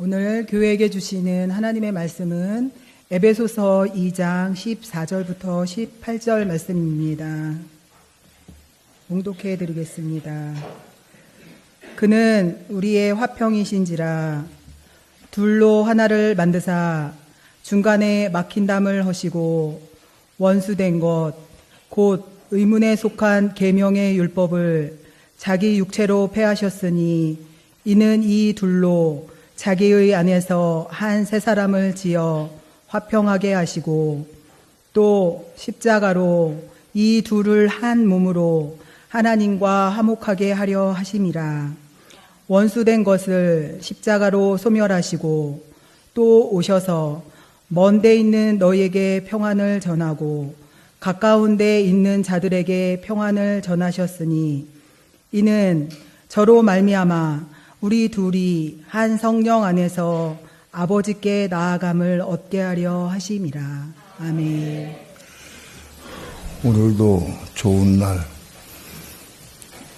오늘 교회에게 주시는 하나님의 말씀은 에베소서 2장 14절부터 18절 말씀입니다. 봉독해 드리겠습니다. 그는 우리의 화평이신지라 둘로 하나를 만드사 중간에 막힌 담을 허시고 원수된 것 곧 의문에 속한 계명의 율법을 자기 육체로 폐하셨으니 이는 이 둘로 자기의 안에서 한 새 사람을 지어 화평하게 하시고 또 십자가로 이 둘을 한 몸으로 하나님과 화목하게 하려 하심이라. 원수된 것을 십자가로 소멸하시고 또 오셔서 먼 데 있는 너희에게 평안을 전하고 가까운 데 있는 자들에게 평안을 전하셨으니 이는 저로 말미암아 우리 둘이 한 성령 안에서 아버지께 나아감을 얻게 하려 하심이라. 아멘. 오늘도 좋은 날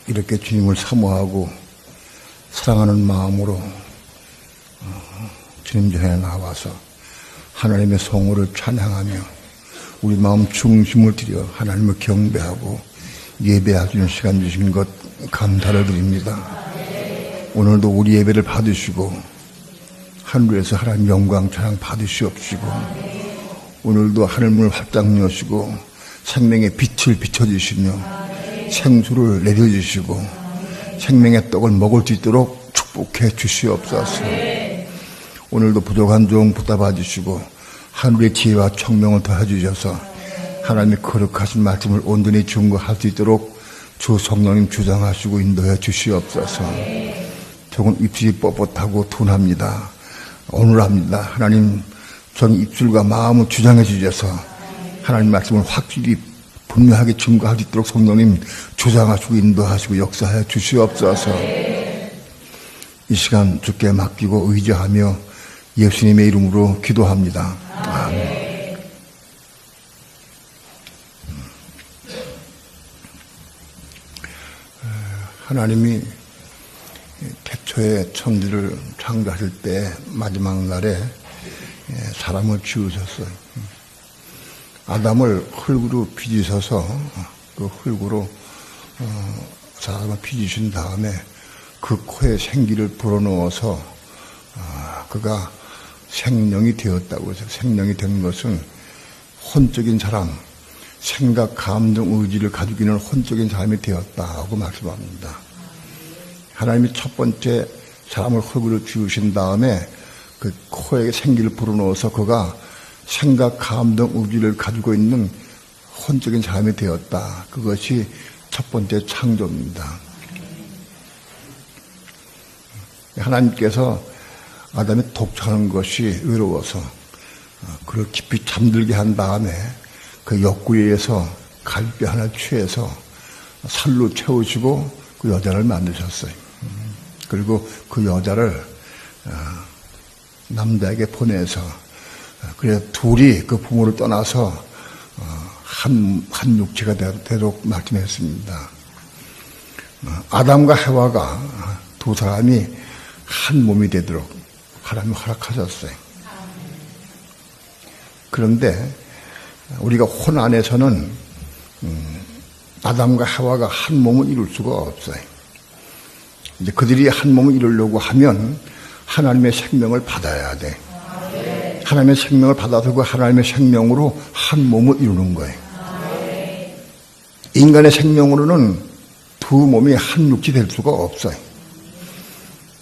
이렇게 주님을 사모하고 사랑하는 마음으로 주님 전에 나와서 하나님의 성호를 찬양하며 우리 마음 중심을 들여 하나님을 경배하고 예배할 수 있는 시간 주신 것 감사를 드립니다. 오늘도 우리 예배를 받으시고 하늘에서 하나님 영광 찬양 받으시옵시고 오늘도 하늘문을 활짝 여시고 생명의 빛을 비춰주시며 생수를 내려주시고 생명의 떡을 먹을 수 있도록 축복해 주시옵소서. 오늘도 부족한 종 붙잡아 주시고 하늘의 지혜와 청명을 더해 주셔서 하나님의 거룩하신 말씀을 온전히 증거할 수 있도록 주 성령님 주장하시고 인도해 주시옵소서. 조금 입술이 뻣뻣하고 둔합니다. 오늘합니다. 하나님 전 입술과 마음을 주장해 주셔서 하나님 말씀을 확실히 분명하게 증거할 수 있도록 성령님 주장하시고 인도하시고 역사해 주시옵소서. 이 시간 주께 맡기고 의지하며 예수님의 이름으로 기도합니다. 아멘. 하나님이 태초에 천지를 창조하실 때 마지막 날에 사람을 지으셨어요. 아담을 흙으로 빚으셔서 그 흙으로 사람을 빚으신 다음에 그 코에 생기를 불어넣어서 그가 생명이 되었다고 해서 생명이 된 것은 혼적인 사람, 생각, 감정, 의지를 가지고 있는 혼적인 사람이 되었다고 말씀합니다. 하나님이 첫 번째 사람을 흙으로 지으신 다음에 그 코에 생기를 불어넣어서 그가 생각, 감정, 의지를 가지고 있는 혼적인 사람이 되었다. 그것이 첫 번째 창조입니다. 하나님께서 아담이 독촉하는 것이 의로워서 그를 깊이 잠들게 한 다음에 그 욕구에 의해서 갈비 하나를 취해서 살로 채우시고 그 여자를 만드셨어요. 그리고 그 여자를 남자에게 보내서 그래서 둘이 그 부모를 떠나서 한 육체가 되도록 말씀했습니다. 아담과 해와가 두 사람이 한 몸이 되도록 하나님이 허락하셨어요. 그런데 우리가 혼 안에서는 아담과 해와가 한 몸을 이룰 수가 없어요. 이제 그들이 한 몸을 이루려고 하면 하나님의 생명을 받아야 돼. 하나님의 생명을 받아서 그 하나님의 생명으로 한 몸을 이루는 거예요. 인간의 생명으로는 두 몸이 한 육체 될 수가 없어요.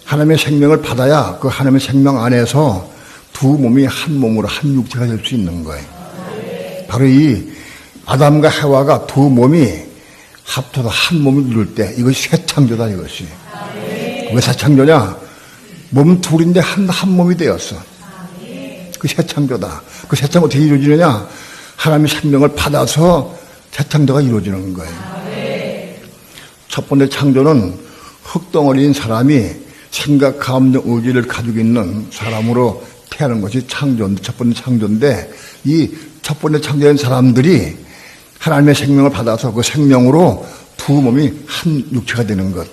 하나님의 생명을 받아야 그 하나님의 생명 안에서 두 몸이 한 몸으로 한 육체가 될 수 있는 거예요. 바로 이 아담과 해와가 두 몸이 합쳐서 한 몸을 이룰 때 이것이 새 창조다 이것이. 왜 새 창조냐? 몸 둘인데 한 몸이 되었어. 그 새 창조다. 그 새 창조 어떻게 이루어지느냐? 하나님의 생명을 받아서 새 창조가 이루어지는 거예요. 첫 번째 창조는 흙덩어리인 사람이 생각, 감정, 의지를 가지고 있는 사람으로 태어나는 것이 창조인데, 첫 번째 창조인데, 이 첫 번째 창조된 사람들이 하나님의 생명을 받아서 그 생명으로 두 몸이 한 육체가 되는 것.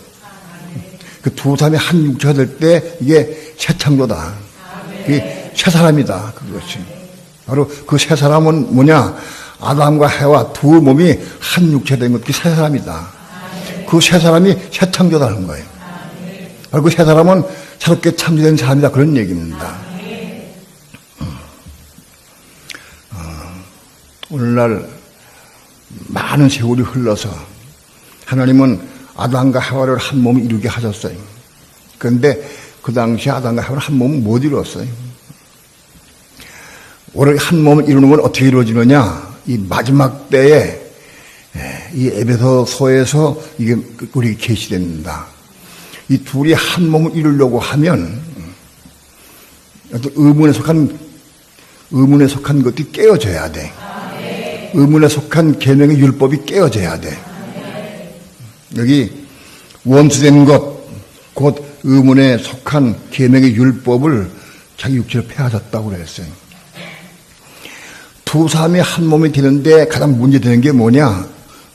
그 두 사람이 한 육체가 될 때 이게 새 창조다. 이게 새 사람이다. 그것이. 바로 그 새 사람은 뭐냐? 아담과 해와 두 몸이 한 육체 된 것, 그게 새 사람이다. 그 새 사람이 새 창조다는 거예요. 바로 그 새 사람은 새롭게 창조된 사람이다. 그런 얘기입니다. 오늘날 많은 세월이 흘러서 하나님은 아담과 하와를 한 몸을 이루게 하셨어요. 그런데 그 당시 아담과 하와는 한 몸을 못 이루었어요. 오늘 한 몸을 이루는 건 어떻게 이루어지느냐? 이 마지막 때에 이 에베소서에서 이게 우리 계시됩니다. 이 둘이 한 몸을 이루려고 하면 어떤 의문에 속한 것들이 깨어져야 돼. 의문에 속한 계명의 율법이 깨어져야 돼. 여기 원수된 것, 곧 의문에 속한 계명의 율법을 자기 육체로 폐하셨다고 그랬어요. 두 사람이 한 몸이 되는데 가장 문제되는 게 뭐냐?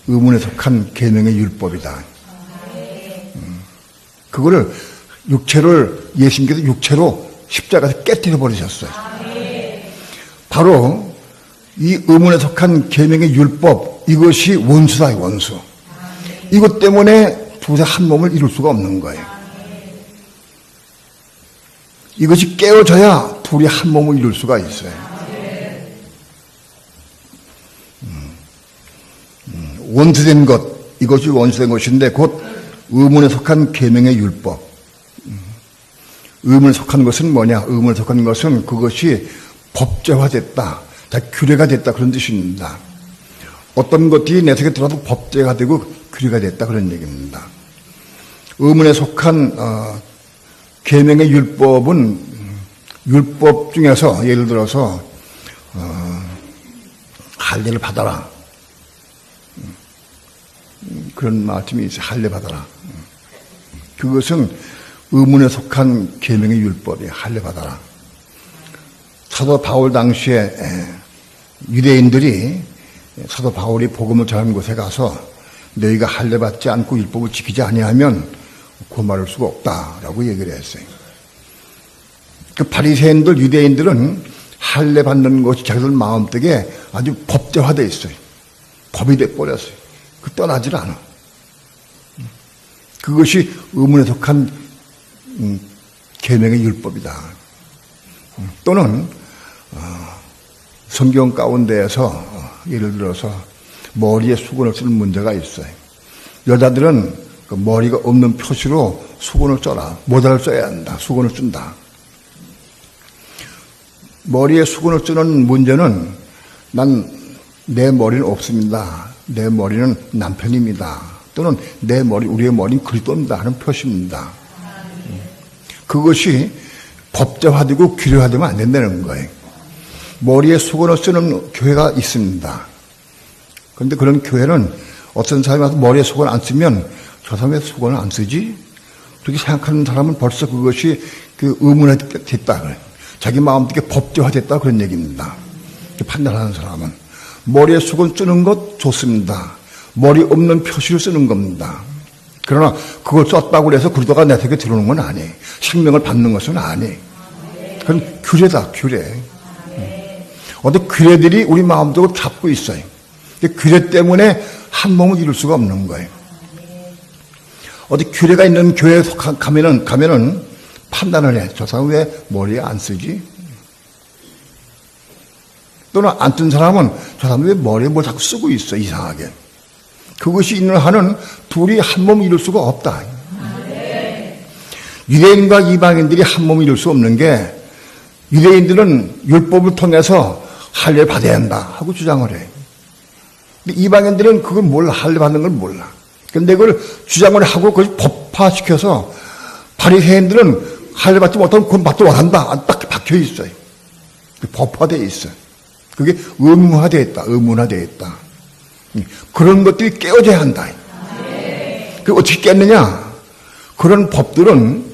의문에 속한 계명의 율법이다. 그거를 육체를 예수님께서 육체로 십자가에서 깨뜨려 버리셨어요. 바로 이 의문에 속한 계명의 율법, 이것이 원수다, 원수. 이것 때문에 두세 한 몸을 이룰 수가 없는 거예요. 이것이 깨어져야 둘이 한 몸을 이룰 수가 있어요. 원수된 것, 이것이 원수된 것인데 곧 의문에 속한 계명의 율법. 의문에 속한 것은 뭐냐? 의문에 속한 것은 그것이 법제화됐다, 규례가 됐다, 그런 뜻입니다. 어떤 것들이 내 속에 들어도 법제가 되고 규례가 됐다, 그런 얘기입니다. 의문에 속한 계명의 율법은 율법 중에서 예를 들어서 할례를 받아라, 그런 말씀이 있어요. 할례 받아라. 그것은 의문에 속한 계명의 율법이에요. 할례 받아라. 사도 바울 당시에 유대인들이 사도 바울이 복음을 전하는 곳에 가서 너희가 할례 받지 않고 율법을 지키지 아니하면 고말할 수가 없다라고 얘기를 했어요. 그 바리새인들, 유대인들은 할례 받는 것이 자기들 마음속에 아주 법제화되어 있어요. 법이 돼 버렸어요. 그 떠나질 않아. 그것이 의문에 속한 계명의 율법이다. 또는 성경 가운데에서 예를 들어서 머리에 수건을 쓰는 문제가 있어요. 여자들은 그 머리가 없는 표시로 수건을 써라. 모자를 써야 한다. 수건을 쓴다. 머리에 수건을 쓰는 문제는 난 내 머리는 없습니다. 내 머리는 남편입니다. 또는 내 머리, 우리의 머리는 그리스도입니다 하는 표시입니다. 그것이 법제화되고 규례화되면 안 된다는 거예요. 머리에 수건을 쓰는 교회가 있습니다. 그런데 그런 교회는 어떤 사람이 와서 머리에 수건 안 쓰면 저 사람이 왜 수건을 안 쓰지? 그렇게 생각하는 사람은 벌써 그것이 그 의문에 됐다. 자기 마음속에 법제화됐다, 그런 얘기입니다. 판단하는 사람은. 머리에 수건 쓰는 것 좋습니다. 머리 없는 표시를 쓰는 겁니다. 그러나 그걸 썼다고 해서 그리스도가 내 속에 들어오는 건 아니에요. 생명을 받는 것은 아니에요. 그건 규례다, 규례. 어떤 규례들이 우리 마음속을 잡고 있어요. 규례 때문에 한 몸을 이룰 수가 없는 거예요. 어디 규례가 있는 교회에 가면은 판단을 해. 저 사람 왜 머리에 안 쓰지? 또는 안 쓴 사람은 저 사람 왜 머리에 뭘 자꾸 쓰고 있어, 이상하게. 그것이 있는 한은 둘이 한 몸 이룰 수가 없다. 유대인과 이방인들이 한 몸 이룰 수 없는 게, 유대인들은 율법을 통해서 할례를 받아야 한다 하고 주장을 해. 근데 이방인들은 그걸 몰라. 할례 받는 걸 몰라. 근데 그걸 주장을 하고 그걸 법화시켜서 바리새인들은 할례 받지 못하면 그건 받지 못한다. 딱 박혀 있어요. 법화되어 있어요. 그게 의문화되어 있다. 의문화되어 있다. 그런 것들이 깨어져야 한다. 그 어떻게 깼느냐? 그런 법들은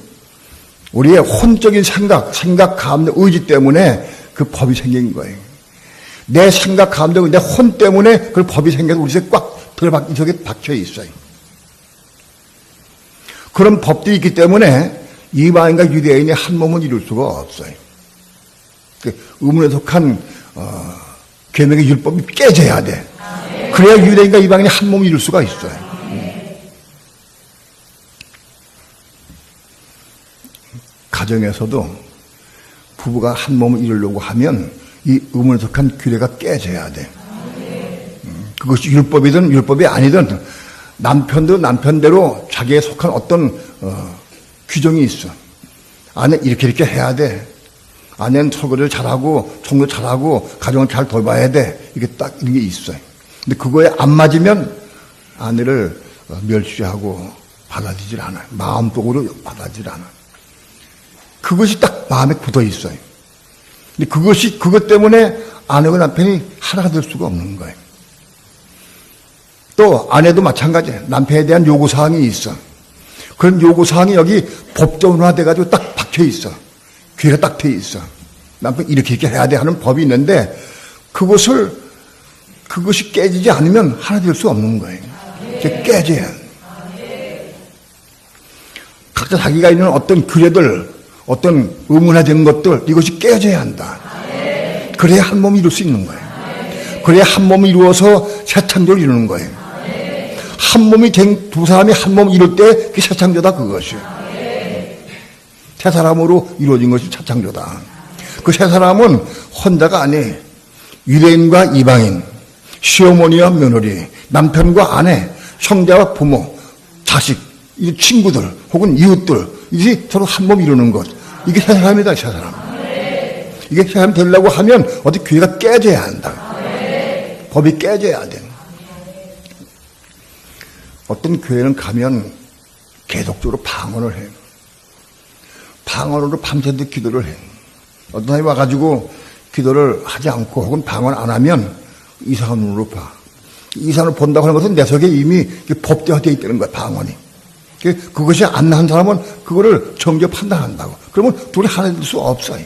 우리의 혼적인 생각, 감정, 의지 때문에 그 법이 생긴 거예요. 내 생각, 감정, 내 혼 때문에 그 법이 생겨서 우리 속에 꽉 들어박혀 있어요. 그런 법들이 있기 때문에 이방인과 유대인이 한 몸을 이룰 수가 없어요. 의문에 속한 계명의 율법이 깨져야 돼. 그래야 유대인과 이방인이 한 몸을 이룰 수가 있어요. 가정에서도 부부가 한 몸을 이루려고 하면 이 의문에 속한 규례가 깨져야 돼. 그것이 율법이든 율법이 아니든 남편도 남편대로 자기에 속한 어떤 규정이 있어. 아내 이렇게 해야 돼. 아내는 설거지를 잘하고 청소 잘하고 가정을 잘 돌봐야 돼. 이게 딱 이런 게 있어요. 근데 그거에 안 맞으면 아내를 멸시하고 받아들이질 않아요. 마음속으로 받아들이질 않아요. 그것이 딱 마음에 굳어 있어요. 근데 그것 때문에 아내와 남편이 하나가 될 수가 없는 거예요. 또 아내도 마찬가지예요. 남편에 대한 요구사항이 있어. 그런 요구사항이 여기 법정화돼가지고 딱 박혀 있어. 귀에 딱 돼 있어. 남편 이렇게 해야 돼 하는 법이 있는데 그것이 깨지지 않으면 하나 될 수 없는 거예요. 깨져야. 각자 자기가 있는 어떤 규례들, 어떤 의문화된 것들, 이것이 깨져야 한다. 그래야 한 몸을 이룰 수 있는 거예요. 그래야 한 몸을 이루어서 새 창조를 이루는 거예요. 한 몸이 된 두 사람이 한 몸을 이룰 때 그게 새 창조다 그것이에요. 새 사람으로 이루어진 것이 새 창조다. 그 새 사람은 혼자가 아니에요. 유대인과 이방인, 시어머니와 며느리, 남편과 아내, 형제와 부모, 자식, 친구들 혹은 이웃들, 이것이 서로 한 몸 이루는 것. 이게 새 사람이다, 새 사람. 이게 새 사람 되려고 하면 어디 규례가 깨져야 한다. 법이 깨져야 돼. 어떤 교회는 가면 계속적으로 방언을 해요. 방언으로 밤새도록 기도를 해요. 어떤 사람이 와가지고 기도를 하지 않고 혹은 방언 안 하면 이상한 눈으로 봐. 이상을 본다고 하는 것은 내 속에 이미 법대화되어 있다는 거야, 방언이. 그것이 안 나는 사람은 그거를 정죄 판단한다고. 그러면 둘이 하나 될 수 없어요.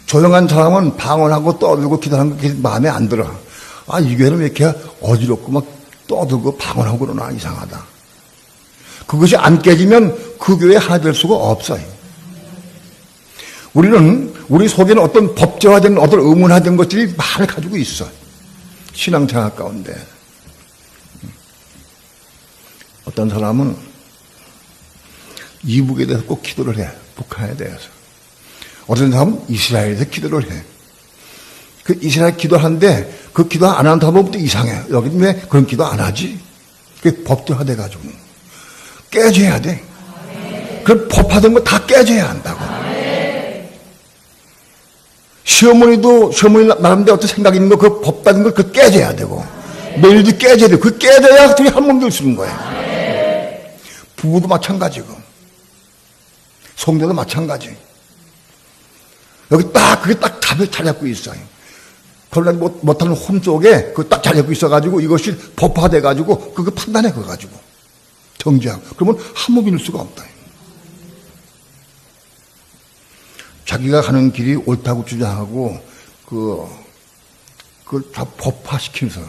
조용한 사람은 방언하고 떠들고 기도하는 게 마음에 안 들어. 아, 이 교회는 왜 이렇게 어지럽고 막 떠들고 방언하고 그러나 이상하다. 그것이 안 깨지면 그 교회에 하나 될 수가 없어요. 우리 속에는 어떤 법제화된 어떤 의문화된 것들이 많이 가지고 있어. 신앙생활 가운데. 어떤 사람은 이북에 대해서 꼭 기도를 해. 북한에 대해서. 어떤 사람은 이스라엘에 대해서 기도를 해. 그 이스라엘 기도하는데 그 기도 안 하는 사람은 또 이상해. 여기는 왜 그런 기도 안 하지? 그게 법대화돼가지고. 깨져야 돼. 그 법하던 거 다 깨져야 한다고. 시어머니 나름대로 어떤 생각이 있는 거, 그 법 받은 거, 그 깨져야 되고. 매일도 깨져야 돼. 그 깨져야 둘이 한 몸 될 수 있는 거야. 부부도 마찬가지고. 성도도 마찬가지. 여기 딱, 그게 딱 답을 잘 잡고 있어요. 그러나 못하는 혼 속에 그거 딱 잘 잡고 있어가지고 이것이 법화돼가지고 그거 판단해, 그거 가지고. 정죄하고. 그러면 한 몸이 될 수가 없다. 자기가 가는 길이 옳다고 주장하고 그걸 다 법화시키면서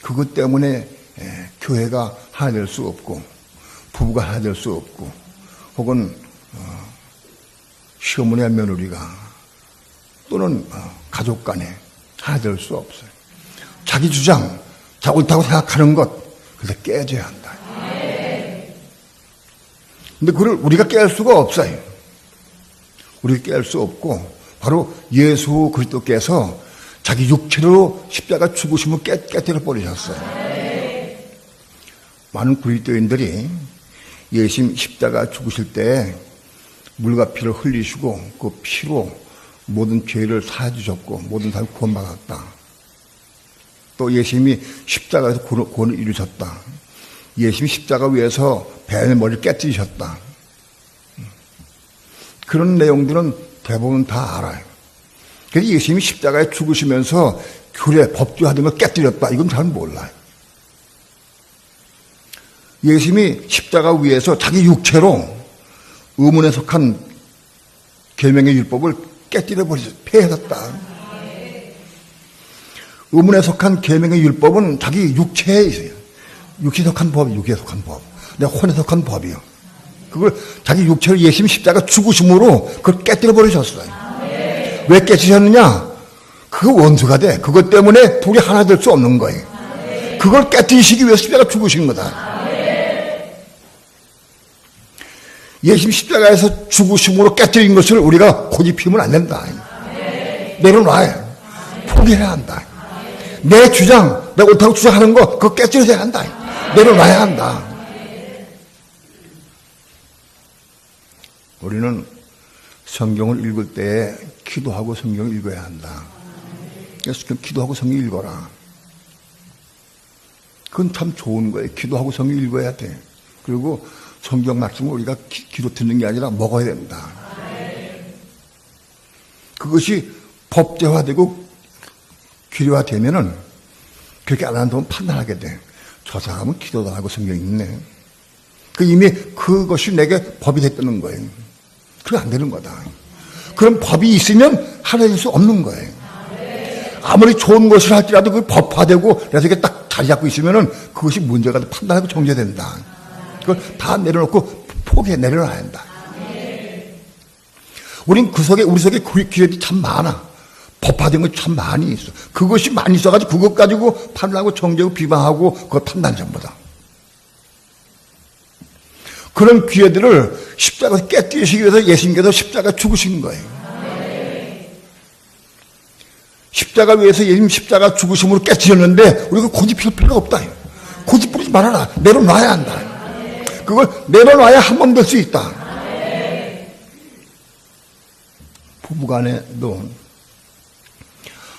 그것 때문에 교회가 하나 될 수 없고 부부가 하나 될 수 없고 혹은 시어머니와 며느리가 또는 가족 간에 하나 될 수 없어요. 자기 주장, 자 옳다고 생각하는 것, 그래서 깨져야 한다. 근데 그걸 우리가 깰 수가 없어요. 우리가 깰 수 없고 바로 예수 그리스도께서 자기 육체로 십자가 죽으심을 깨뜨려 버리셨어요. 많은 그리스도인들이 예수님 십자가 죽으실 때 물과 피를 흘리시고 그 피로 모든 죄를 사해 주셨고 모든 사람을 구원받았다. 또 예수님이 십자가에서 구원을 이루셨다. 예수님이 십자가 위에서 뱀의 머리를 깨뜨리셨다. 그런 내용들은 대부분 다 알아요. 그래서 예수님이 십자가에 죽으시면서 규례, 법규하던 걸 깨뜨렸다. 이건 잘 몰라요. 예수님이 십자가 위에서 자기 육체로 의문에 속한 계명의 율법을 깨뜨려버리셨다. 폐해졌다. 의문에 속한 계명의 율법은 자기 육체에 있어요. 육체에 속한 법, 육체에 속한 법. 내 혼에 속한 법이요. 그걸 자기 육체를 예수님 십자가 죽으심으로 그걸 깨뜨려 버리셨어요. 왜 깨뜨리셨느냐? 그 원수가 돼. 그것 때문에 둘이 하나 될 수 없는 거예요. 그걸 깨뜨리시기 위해서 십자가 죽으신 거다. 예수님 십자가에서 죽으심으로 깨뜨린 것을 우리가 고집피면 안 된다. 내려놔야 포기해야 한다. 내 주장, 내가 옳다고 주장하는 거 그거 깨뜨려야 한다. 내려놔야 한다. 우리는 성경을 읽을 때 기도하고 성경을 읽어야 한다. 그래서 기도하고 성경 읽어라. 그건 참 좋은 거예요. 기도하고 성경 읽어야 돼. 그리고 성경 말씀을 우리가 귀로 듣는 게 아니라 먹어야 된다. 그것이 법제화되고 규례화되면은 그렇게 안 한다면 판단하게 돼. 저 사람은 기도도 하고 성경 읽네. 그 이미 그것이 내게 법이 됐다는 거예요. 그게 안 되는 거다. 그런 법이 있으면 하나 될 수 없는 거예요. 아무리 좋은 것을 할지라도 그 법화되고 그래서 이게 딱 자리 잡고 있으면은 그것이 문제가 판단하고 정죄된다. 그걸 다 내려놓고 포기해 내려놔야 한다. 우린 우리 속에 규례들이 참 많아. 법화된 거 참 많이 있어. 그것이 많이 있어가지고 그것 가지고 판단하고 정죄하고 비방하고 그걸 판단 전부 다. 그런 규례들을 십자가에서 깨뜨리시기 위해서 예수님께서 십자가 죽으신 거예요. 십자가 위해서 예수님 십자가 죽으심으로 깨뜨렸는데 우리가 고집할 필요가 없다. 고집 부리지 말아라. 내려놔야 한다. 그걸 내려놔야 한 번 될 수 있다. 부부간에도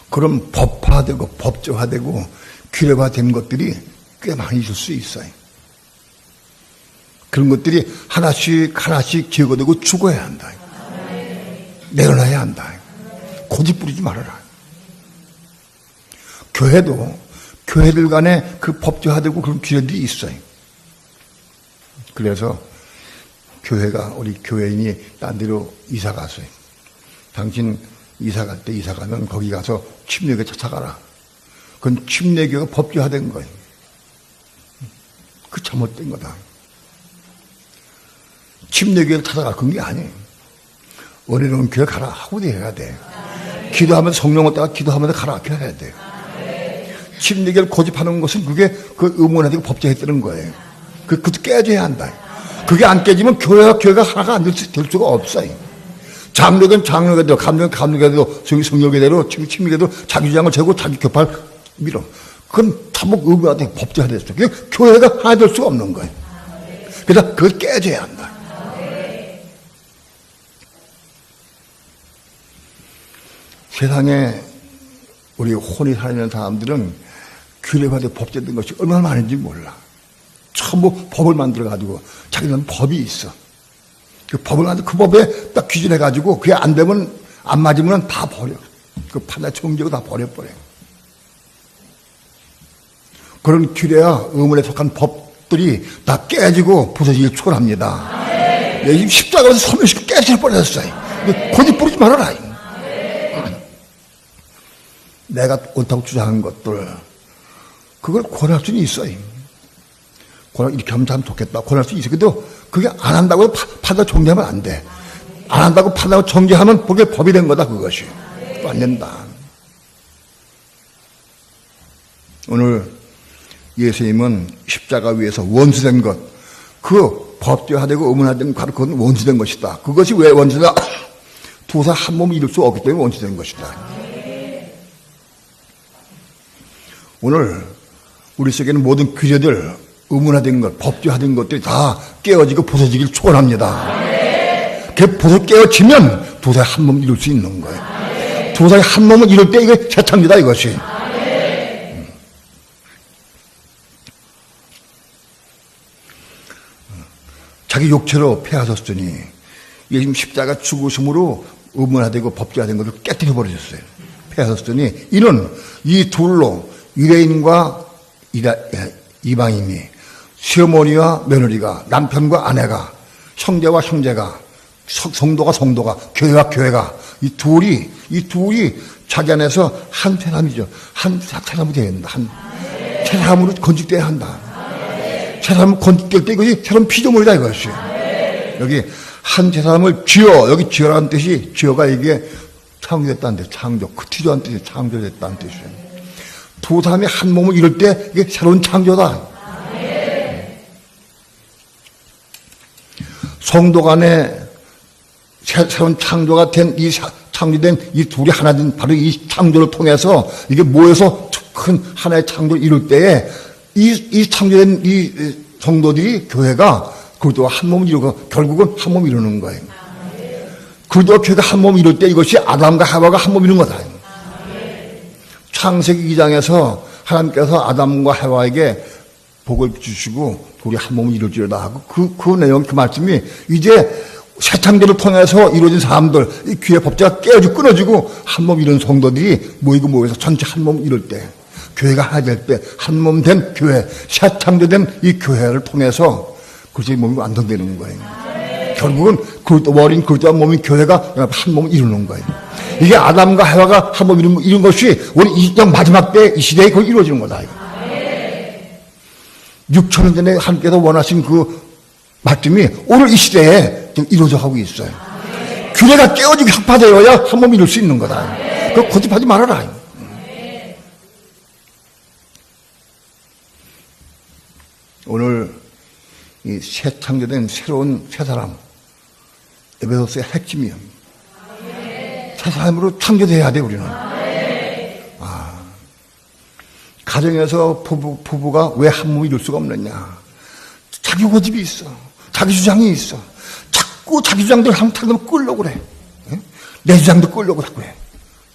그런 법화되고 법제화되고 규례화된 것들이 꽤 많이 있을 수 있어요. 그런 것들이 하나씩 제거되고 죽어야 한다. 내려놔야 한다. 고집 부리지 말아라. 교회들 간에 그 법제화되고 그런 규례들이 있어요. 그래서 우리 교회인이 딴 데로 이사 갔어요. 당신 이사 갈 때 이사 가면 거기 가서 침례교회 찾아가라. 그건 침례교회가 법제화된 거예요. 그 잘못된 거다. 침례교회를 찾아갈 그런 게 아니에요. 은혜로운 교회 가라 하고 해야 돼. 기도하면서 성령 얻다가 기도하면서 가라 이렇게 해야 돼. 침례교회를 고집하는 것은 그게 그 의문화되고 법제화되는 거예요. 그것도 깨져야 한다. 그게 안 깨지면 교회가 하나가 안 될 수가 없어요. 장로교는 장로교대로, 감독은 감독교대로, 성령교대로, 침례교대로 자기 주장을 재고 자기 교파를 밀어. 그건 전부 의문화되고 법제화됐어. 그게 교회가 하나 될 수가 없는 거예요. 그래서 그걸 깨져야 한다. 세상에 우리 혼이 살아있는 사람들은 규례화되고 법제된 것이 얼마나 많은지 몰라. 전부 법을 만들어가지고 자기는 법이 있어. 그 법을 만들어 그 법에 딱 규정해가지고 그게 안 되면 안 맞으면 다 버려. 그 판단 정죄고 다 버려버려. 그런 규례와 의문에 속한 법들이 다 깨지고 부서지기 초랍니다. 예수님 십자가에서 소멸시켜 깨질 뻔했어요. 고집 부리지 말아라. 내가 옳다고 주장하는 것들 그걸 권할 수는 있어요. 이렇게 하면 참 좋겠다. 권할 수 있어. 근데 그게 안 한다고 판단 정죄하면 안 돼. 안 한다고 판단하고 정죄하면 그게 법이 된 거다. 그것이 또 안 된다. 오늘 예수님은 십자가 위에서 원수된 것, 그 법제화되고 의문화된 것, 그건 원수된 것이다. 그것이 왜 원수다? 두 사람 한 몸을 이룰 수 없기 때문에 원수된 것이다. 오늘 우리 속에는 모든 규례들, 의문화된 것, 법제화된 것들이 다 깨어지고 부서지길 축원합니다. 그 깨어지면 두 사람이 한 몸을 이룰 수 있는 거예요. 두 사람이 한 몸을 이룰 때 이게 최창입니다. 이것이. 자기 육체로 패하셨으니 예수님 십자가 죽으심으로 의문화되고 법제화된 것을 깨뜨려 버리셨어요. 패하셨으니 이는 이 둘로 유대인과 이방인이 시어머니와 며느리가 남편과 아내가 형제와 형제가 성도가 교회와 교회가 이 둘이 자기 안에서 한 사람이죠. 한 사람이 되어야 한다. 한 사람으로 건축되어야 한다. 새 사람을 건질 때 이것이 새로운 피조물이다 이것이. 여기 한 새 사람을 쥐어, 여기 쥐어라는 뜻이, 쥐어가 이게 창조됐다는 뜻, 창조, 그 티조한 뜻이 창조됐다는 뜻이에요. 두 사람이 한 몸을 이룰 때 이게 새로운 창조다. 성도 간에 새로운 창조가 된 창조된 이 둘이 하나 된 바로 이 창조를 통해서 이게 모여서 큰 하나의 창조를 이룰 때에 이 창조된 이 성도들이 교회가 그리스도와 한 몸을 이루고 결국은 한 몸을 이루는 거예요. 그리스도와 교회가 한 몸을 이룰 때 이것이 아담과 하와가 한 몸을 이루는 거다. 창세기 2장에서 하나님께서 아담과 하와에게 복을 주시고 우리 한 몸을 이룰지어다 하고 그 내용, 그 말씀이 이제 새 창조를 통해서 이루어진 사람들, 이 귀의 법제가 깨어지고 끊어지고 한 몸 이룬 성도들이 모여서 전체 한 몸 이룰 때, 교회가 하나 될 때 한 몸 된 교회, 새 창조된 이 교회를 통해서 그리스도의 몸이 완성되는 거예요. 결국은 어린 그리스도와 몸인 교회가 한 몸을 이루는 거예요. 이게 아담과 하와가 한 몸 이룬 것이 우리 이 마지막 때 이 시대에 거의 이루어지는 거다. 6,000년 전에 하나님께서 원하신 그 말씀이 오늘 이 시대에 지금 이루어져 가고 있어요. 규례가 깨어지고 협파되어야 한 몸 이룰 수 있는 거다. 그거 고집하지 말아라. 오늘 이 새 창조된 새로운 새 사람, 에베소서의 핵심이에요. 새 사람으로 창조돼야 돼, 우리는. 가정에서 부부가 왜 한 몸을 이룰 수가 없느냐. 자기 고집이 있어. 자기 주장이 있어. 자꾸 자기 주장들 한번 끌려고 그래. 내 주장도 끌려고 자꾸 해.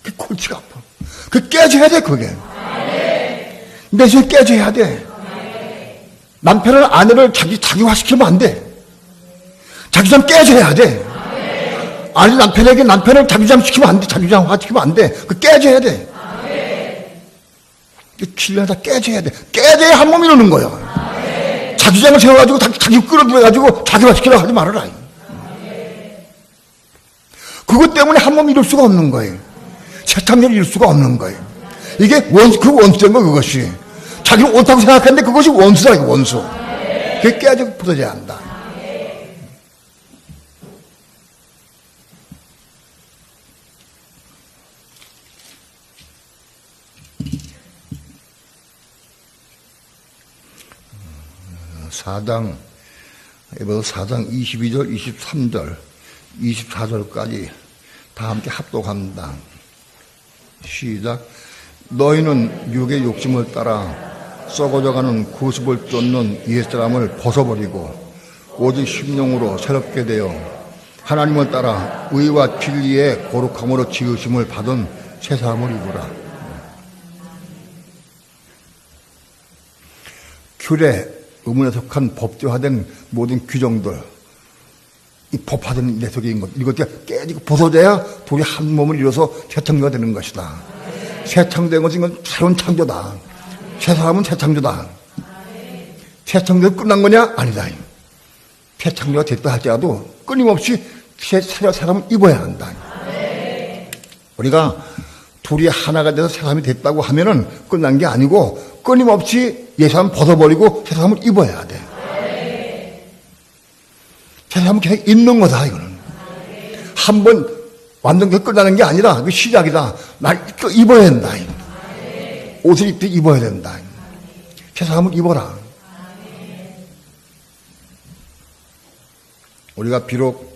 그게 골치가 아파. 그게 깨져야 돼, 그게. 내 주장이 깨져야 돼. 남편은 아내를 자기화시키면 안 돼. 자기 주장 깨져야 돼. 아니, 남편을 자기 주장시키면 안 돼. 자기 주장화시키면 안 돼. 그 깨져야 돼. 길러다 깨져야 돼. 깨져야 한 몸이 이루는 거야. 자기 주장을 세워가지고 자기 끌어들여가지고 자기화시키려고 하지 말아라. 그것 때문에 한 몸이 이룰 수가 없는 거예요. 새 창조를 이룰 수가 없는 거예요. 이게 그 원수된 거, 그것이. 자기는 옳다고 생각했는데 그것이 원수다, 이거 원수. 그게 깨지고 부서져야 한다. 에베소서 4장 22절, 23절, 24절까지 다 함께 합독합니다. 시작. 너희는 육의 욕심을 따라 썩어져가는 구습을 쫓는 옛사람을 벗어버리고 오직 심령으로 새롭게 되어 하나님을 따라 의와 진리의 거룩함으로 지으심을 받은 새 사람을 입으라. 규례, 의문에 속한 법제화된 모든 규정들, 이 법화된 내 속에 있는 것, 이것들이 깨지고 벗어져야 둘이 한 몸을 이뤄서 새 창조가 되는 것이다. 새 창조된 것은 이건 새로운 창조다. 새 사람은 새 창조다. 새 창조가 끝난 거냐? 아니다. 새 창조가 됐다 할지라도 끊임없이 새 사람을 입어야 한다. 우리가 둘이 하나가 돼서 새 사람이 됐다고 하면은 끝난 게 아니고 끊임없이 옛 사람 벗어버리고 새 사람을 입어야 돼. 새 사람은 계속 입는 거다, 이거는. 한 번 완전 끝나는 게 아니라 그 시작이다. 날 입어야 된다. 옷을 입듯 입어야 된다. 새 사람을 입어라. 우리가 비록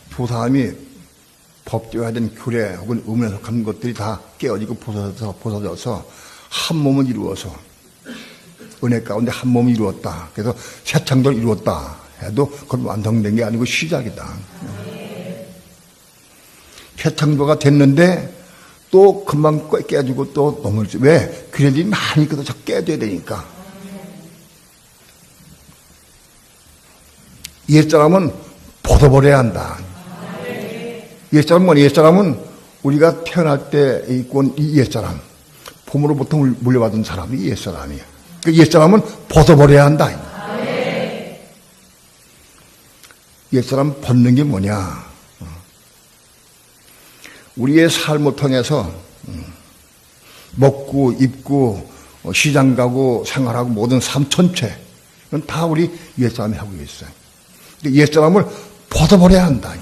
두 사람이 법제화된 규례 혹은 의문에 속한 것들이 다 깨어지고 벗어져서 한 몸을 이루어서 은혜 가운데 한 몸을 이루었다. 그래서 새 창조를 이루었다 해도 그건 완성된 게 아니고 시작이다. 새 창조가 됐는데 또 금방 깨지고 또 넘어질지. 왜? 규례들이 많이 있거든. 자꾸 깨져야 되니까. 옛사람은 벗어버려야 한다. 옛사람은 뭐냐? 옛사람은 우리가 태어날 때 있고 온 이 옛사람, 부모로부터 물려받은 사람이 옛사람이야. 그 옛사람은 벗어버려야 한다. 옛사람 벗는 게 뭐냐? 우리의 삶을 통해서 먹고 입고 시장 가고 생활하고 모든 삶 전체, 그건 다 우리 옛사람이 하고 있어요. 근데 옛사람을 벗어버려야 한다.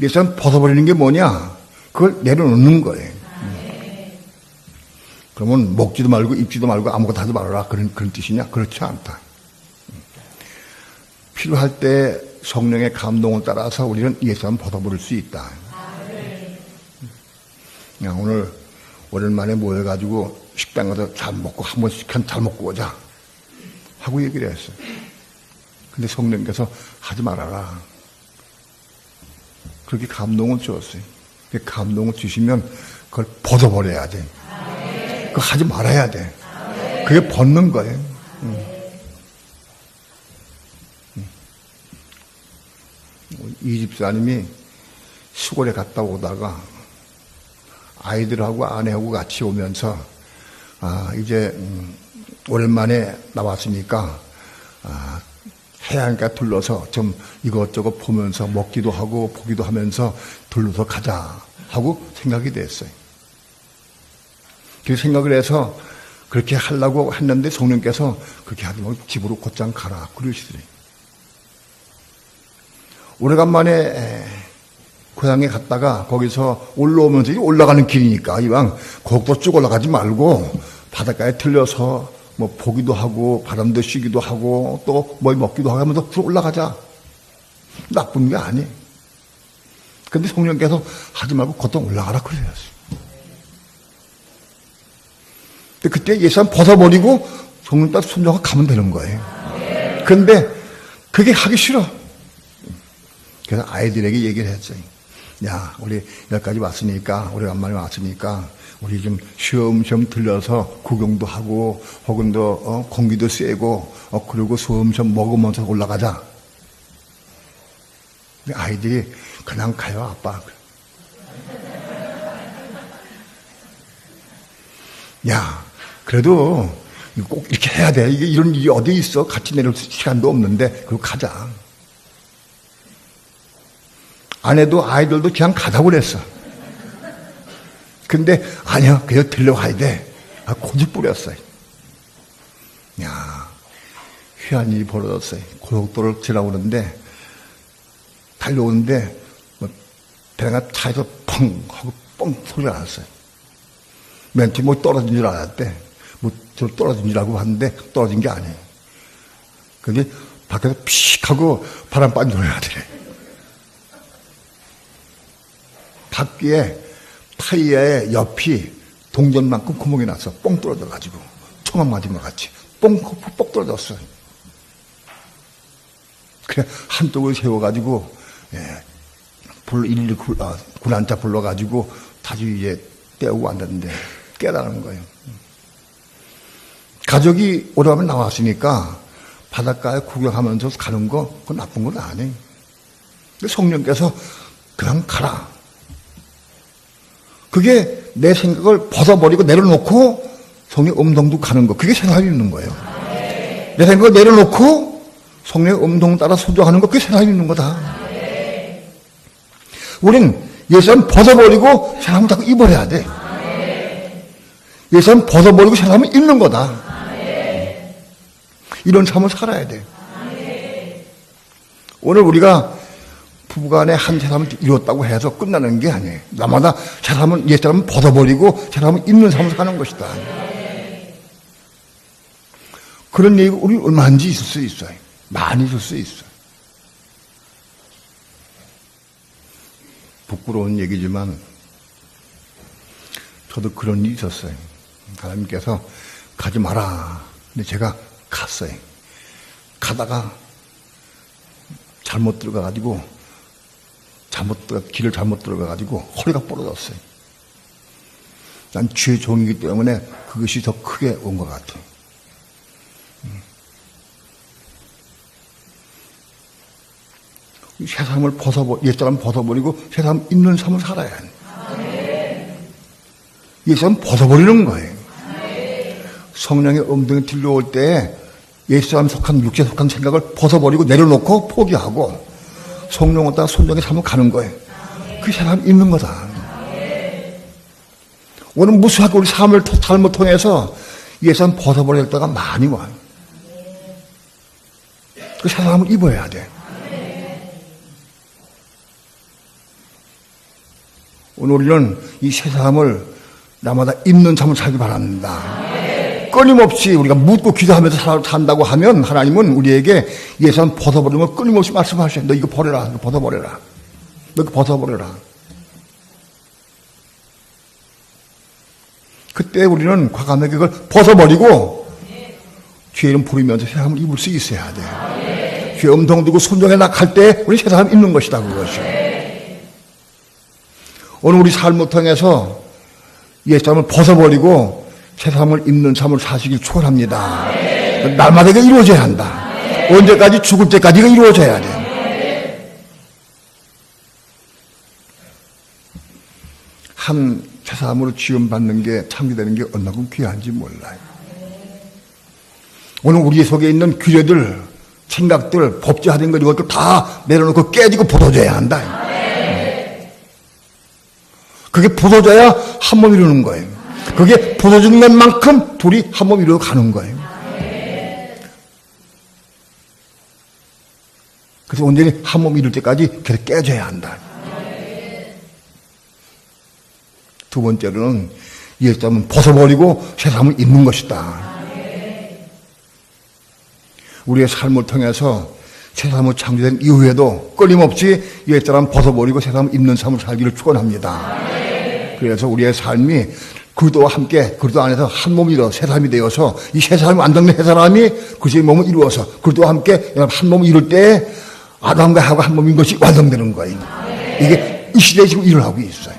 옛사람 벗어버리는 게 뭐냐? 그걸 내려놓는 거예요. 그러면 먹지도 말고 입지도 말고 아무것도 하지 말아라. 그런 뜻이냐? 그렇지 않다. 필요할 때 성령의 감동을 따라서 우리는 옛사람 벗어버릴 수 있다. 오늘 오랜만에 모여가지고 식당 가서 잘 먹고 한 번씩 잘 먹고 오자 하고 얘기를 했어요. 근데 성령께서 하지 말아라. 그렇게 감동을 주었어요. 그 감동을 주시면 그걸 벗어버려야 돼. 그거 하지 말아야 돼. 그게 벗는 거예요. 이 집사님이 시골에 갔다 오다가 아이들하고 아내하고 같이 오면서 이제 오랜만에 나왔으니까 해안가 둘러서 좀 이것저것 보면서 먹기도 하고 보기도 하면서 둘러서 가자 하고 생각이 됐어요. 그 생각을 해서 그렇게 하려고 했는데 성령께서 그렇게 하지 말고 집으로 곧장 가라 그러시더래요. 오래간만에 고향에 갔다가 거기서 올라오면서 올라가는 길이니까 이왕 거기도 쭉 올라가지 말고 바닷가에 들려서 뭐 보기도 하고 바람도 쉬기도 하고 또 뭐 먹기도 하고 하면서 올라가자. 나쁜 게 아니에요. 근데 성령께서 하지 말고 거기도 올라가라 그러셨어요. 근데 그때 예산 벗어버리고 성령 따라 순종하고 가면 되는 거예요. 근데 그게 하기 싫어. 그래서 아이들에게 얘기를 했어요. 야, 우리 여기까지 왔으니까, 오래간만에 왔으니까, 우리 좀 쉬엄쉬엄 들려서 구경도 하고, 혹은 더, 공기도 쐬고, 그리고 쉬엄쉬엄 먹으면서 올라가자. 아이들이 그냥 가요, 아빠. 야, 그래도 꼭 이렇게 해야 돼. 이게 이런 일이 어디 있어? 같이 내려올 시간도 없는데, 그리고 가자. 아내도 아이들도 그냥 가자고 그랬어. 근데 아니야, 그냥 들려가야 돼. 고집 부렸어요. 야, 희한 일이 벌어졌어요. 고속도로를 지나오는데 달려오는데 배가 차에서 펑 하고 뻥 소리가 났어요. 멘트 뭐 떨어진 줄 알았대. 뭐 저 떨어진 줄 알고 봤는데 떨어진 게 아니에요. 근데 밖에서 픽 하고 바람 빠진 소리가 나더래. 바퀴에 타이어의 옆이 동전만큼 구멍이 났어. 뻥 떨어져가지고 총알 맞은 것 같이 뻥 떨어졌어요. 그래 한쪽을 세워가지고 군안차 불러가지고 다시 이제 떼우고 왔는데 깨달은 거예요. 가족이 오래간만에 나왔으니까 바닷가에 구경하면서 가는 거 그건 나쁜 건 아니에요. 근데 성령께서 그냥 가라. 그게 내 생각을 벗어버리고 내려놓고 성령의 음성도 가는 거. 그게 생각이 있는 거예요. 내 생각을 내려놓고 성령의 음성 따라 순종하는 거. 그게 생각이 있는 거다. 우린 예수님 벗어버리고 사람을 자꾸 입어야 돼. 예수님 벗어버리고 사람을 입는 거다. 이런 삶을 살아야 돼. 오늘 우리가 부부간에 한 사람을 이뤘다고 해서 끝나는 게 아니에요. 나마다 사람은 옛 사람은 벗어버리고 사람은 입는 삶을 사는 것이다. 그런 얘기가 우리 얼마든지 있을 수 있어요. 많이 있을 수 있어요. 부끄러운 얘기지만 저도 그런 일이 있었어요. 하나님께서 가지 마라. 근데 제가 갔어요. 가다가 잘못 들어가가지고 길을 잘못 들어가가지고 허리가 부러졌어요. 난 주의 종이기 때문에 그것이 더 크게 온 것 같아요. 세상을 옛사람 벗어버리고 세상 있는 삶을 살아야 해. 옛사람 벗어버리는 거예요. 성령의 음성이 들려올 때 옛사람 속한 육체에 속한 생각을 벗어버리고 내려놓고 포기하고 성령을 따라 순종의 삶을 가는 거예요. 그 사람이 있는 거다. 오늘 무수하게 우리 삶을 통해서 옛사람 벗어버려야 될 때가 많이 와요. 그 새 사람을 입어야 돼. 오늘 우리는 이 새 사람을 날마다 입는 삶을 살기 바랍니다. 끊임없이 우리가 묻고 기도하면서 산다고 하면 하나님은 우리에게 옛 사람 벗어버리는 걸 끊임없이 말씀하셔요. 너 이거 버려라. 이거 벗어버려라. 너 이거 벗어버려라. 그때 우리는 과감하게 그걸 벗어버리고 주의 이름 부르면서 새 사람을 입을 수 있어야 돼요. 주의 음성 듣고 순종해 나갈 때 우리 새 사람 입는 것이다. 그것이. 오늘 우리 삶을 통해서 옛 사람을 벗어버리고 새 사람을 입는 삶을 사시길 축원합니다. 날마다 이게 이루어져야 한다. 언제까지? 죽을 때까지 이거 이루어져야 돼. 한 새 사람으로 지원받는 게 창조되는 게 얼마큼 귀한지 몰라요. 오늘 우리 속에 있는 규례들, 생각들, 법제화된 거 이것도 다 내려놓고 깨지고 부서져야 한다. 그게 부서져야 한 몸 이루는 거예요. 그게 부서지는 것만큼 둘이 한 몸 이루어 가는 거예요. 그래서 온전히 한 몸 이룰 때까지 계속 깨져야 한다. 두 번째로는 옛 사람은 벗어버리고 새 사람을 입는 것이다. 우리의 삶을 통해서 새 사람을 창조된 이후에도 끊임없이 옛 사람 벗어버리고 새 사람을 입는 삶을 살기를 축원합니다. 그래서 우리의 삶이 그리스도와 함께 그리스도 안에서 한 몸이 되어 새 사람이 되어서 이 새 사람이 완성된 새 사람이 그리스도의 몸을 이루어서 그리스도와 함께 한 몸을 이룰 때 아담과 하고 한 몸인 것이 완성되는 거예요. 이게 이 시대에 지금 일어나고 있어요.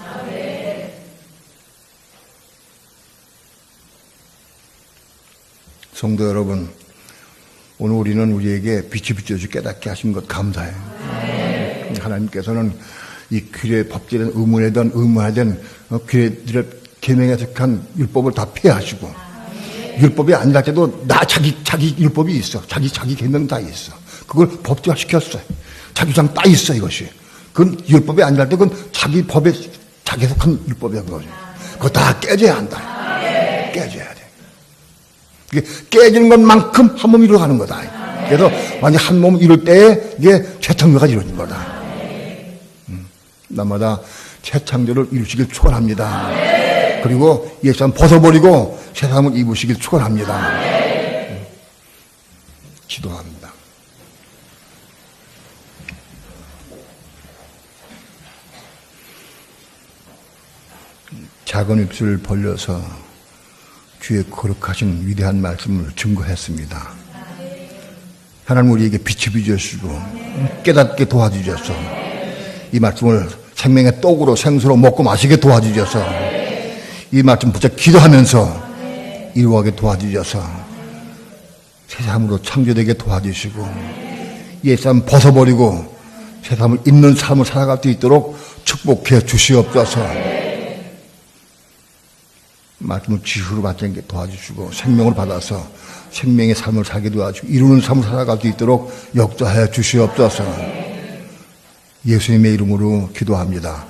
성도 여러분, 오늘 우리는 우리에게 빛이 비춰주 깨닫게 하신 것 감사해요. 하나님께서는 이 규례, 법제된 의문에든 의무화된 규례들의 계명에 속한 율법을 다 폐하시고 율법이 아니라 때도 자기 율법이 있어. 자기 계명 다 있어. 그걸 법제화 시켰어요. 자기 주장 다 있어 이것이. 그건 율법이 아니라 때 그건 자기 법에 자기 속한 율법이야 그거죠. 그거 다 깨져야 한다. 깨져야 돼. 이게 깨지는 것만큼 한 몸 이루어 가는 거다. 그래서 완전 한 몸 이룰 때에 이게 재창조가 이루어진 거다. 날마다 재창조를 이루시길 축원합니다. 그리고 옛 사람 벗어버리고 새 사람을 입으시길 축원합니다. 기도합니다. 작은 입술을 벌려서 주의 거룩하신 위대한 말씀을 증거했습니다. 하나님 우리에게 빛이 비춰주시고 깨닫게 도와주셔서 이 말씀을 생명의 떡으로 생수로 먹고 마시게 도와주셔서 이 말씀 붙여 기도하면서 이루어가게 도와주셔서 새 사람으로 창조되게 도와주시고 옛사람 벗어버리고 새 사람을 입는 삶을 살아갈 수 있도록 축복해 주시옵소서. 말씀을 지수로 받게 도와주시고 생명을 받아서 생명의 삶을 살게 도와주시고 이루는 삶을 살아갈 수 있도록 역사하여 주시옵소서. 예수님의 이름으로 기도합니다.